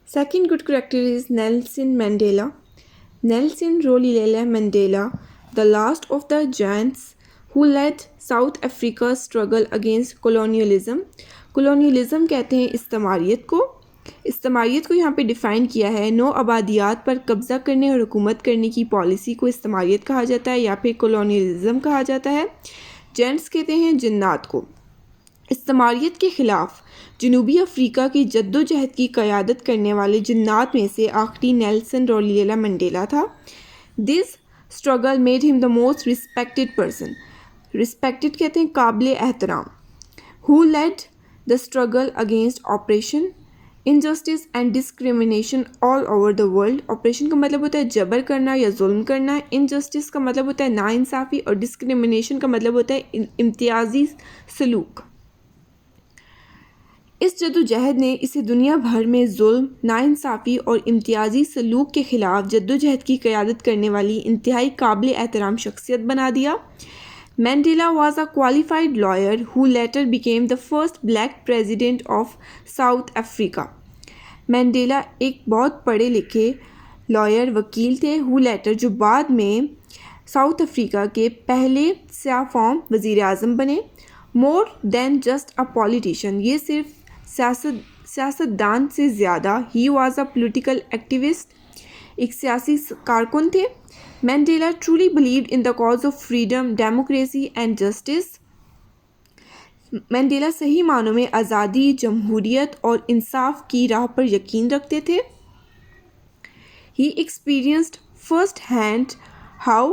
Second good character is Nelson Mandela. Nelson Rolihlahla Mandela, the last of the giants who led South Africa's struggle against colonialism. colonialism कहते हैं استعماریت को यहाँ पे define किया है नौ आबादियात पर कब्ज़ा करने और हुकूमत करने की पॉलिसी को istमारियत कहा जाता है या फिर colonialism कहा जाता है। जेंट्स कहते हैं जिन्नात को। istमारियत के ख़िलाफ़ जनूबी अफ्रीका की जद्दोजहद की क़यादत करने वाले जिन्नात में से आखिरी नेल्सन रोलिहला मंडेला था। This struggle made him the most respected person. Respected कहते हैं काबिल एहतराम। Who led the struggle against oppression injustice and discrimination all over the world. Oppression का मतलब होता है जबर करना या जुल्म करना। इनजस्टिस का मतलब होता है नाइंसाफ़ी और डिस्क्रिमिनेशन का मतलब होता है इम्तियाजी सलूक। इस जद्दोजहद ने इसे दुनिया भर में जुल्म, नाइंसाफ़ी और इम्तियाजी सलूक के ख़िलाफ़ जद्दोजहद की क़यादत करने वाली इंतहाई काबिल एहतराम शख्सियत बना दिया। Mandela was a qualified lawyer who later became the first black president of South Africa. Mandela एक बहुत पढ़े लिखे लॉयर वकील थे who later जो बाद में साउथ अफ्रीका के पहले स्याफ़ाम वज़ीर आज़म बने। More than just a politician, ये सिर्फ सियासतदान से ज़्यादा he was a political activist, एक सियासी कारकुन थे। Mandela truly believed in the cause of freedom, democracy and justice. Mandela सही मानों में आज़ादी, जमहूरियत और इंसाफ की राह पर यकीन रखते थे। He experienced first hand how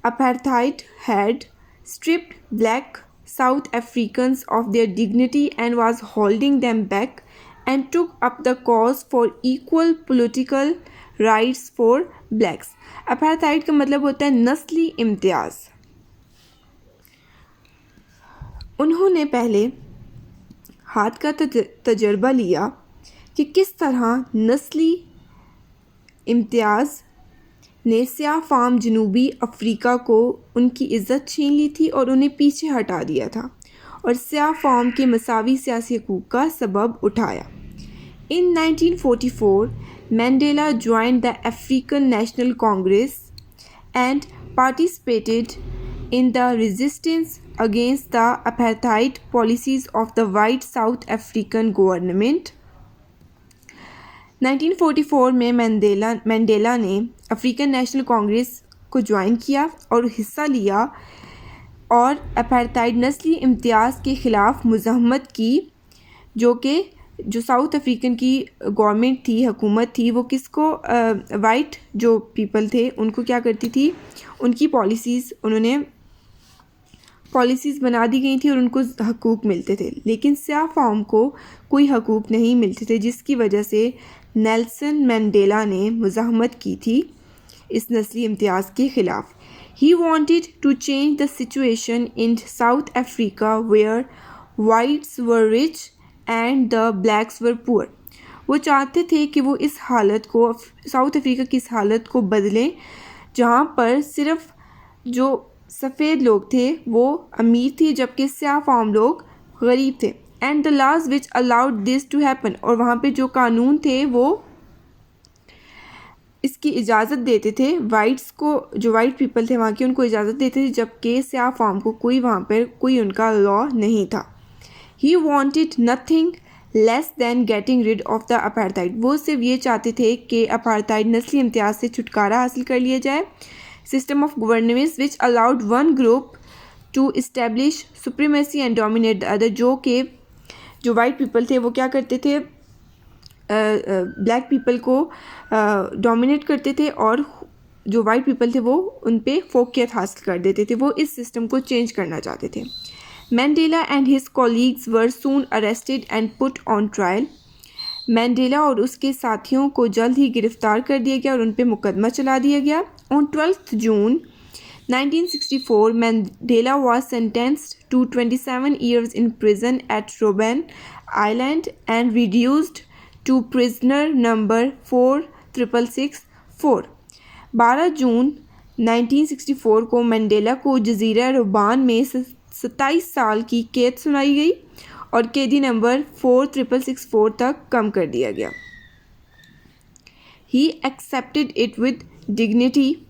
apartheid had stripped black South Africans of their dignity and was holding them back, and took up the cause for equal political rights for blacks. Apartheid का मतलब होता है नस्ली इम्तियाज़। उन्होंने पहले हाथ का तजर्बा लिया कि किस तरह नस्ली इम्तियाज़ ने स्याफ़ाम जनूबी अफ्रीका को उनकी इज़्ज़त छीन ली थी और उन्हें पीछे हटा दिया था और स्याफ़ाम के मसावी सियासी हकूक़ का सबब उठाया। In 1944, Mandela joined the African National Congress and participated in the resistance against the apartheid policies of the white South African government. 1944 में मंडेला ने अफ्रीकन नेशनल कांग्रेस को ज्वाइन किया और हिस्सा लिया और अपार्थाइड नस्ली इम्तियाज़ के ख़िलाफ़ मुज़ाहमत की, जो साउथ अफ्रीकन की गवर्नमेंट थी, हुकूमत थी, वो किसको वाइट जो पीपल थे उनको क्या करती थी, उनकी पॉलिसीज़ बना दी गई थी और उनको हकूक़ मिलते थे, लेकिन स्याफ़ाम को कोई हकूक़ नहीं मिलते थे, जिसकी वजह से नेल्सन मंडेला ने मुज़ाहमत की थी इस नस्ली इम्तियाज़ के ख़िलाफ़। He wanted to change the situation in South Africa where whites were rich and the blacks were poor. वो चाहते थे कि वो इस हालत को, साउथ अफ्रीका की इस हालत को बदलें जहाँ पर सिर्फ जो सफ़ेद लोग थे वो अमीर थे जबकि स्याफ़ाम लोग गरीब थे। And the laws which allowed this to happen, और वहाँ पे जो कानून थे वो इसकी इजाज़त देते थे वाइट्स को, जो वाइट पीपल थे वहाँ के उनको इजाज़त देते थे, जबकि स्याफ़ाम को कोई वहाँ पर कोई उनका लॉ नहीं था। He wanted nothing less than getting rid of the apartheid. वो सिर्फ ये चाहते थे कि अपार्थाइड नस्ली इम्तियाज़ से छुटकारा हासिल कर लिया जाए। System of governance which allowed one group to establish supremacy and dominate the other. जो वाइट पीपल थे वो क्या करते थे, ब्लैक पीपल को डोमिनेट करते थे और जो वाइट पीपल थे वो उन पे फोकियत हासिल कर देते थे। वो इस सिस्टम को चेंज करना चाहते थे। Mandela and his colleagues were soon arrested and put on trial. Mandala और उसके साथियों को जल्द ही गिरफ़्तार कर दिया गया और उन पे मुकदमा चला दिया गया। On 12th June 1964, Mandela was sentenced to 27 years in prison at Robben Island and reduced to prisoner number 4664. 12 जून 1964 को मंडेला को जज़ीरा रोबान में 27 साल की कैद सुनाई गई और कैदी नंबर 4664 तक कम कर दिया गया। He accepted it with dignity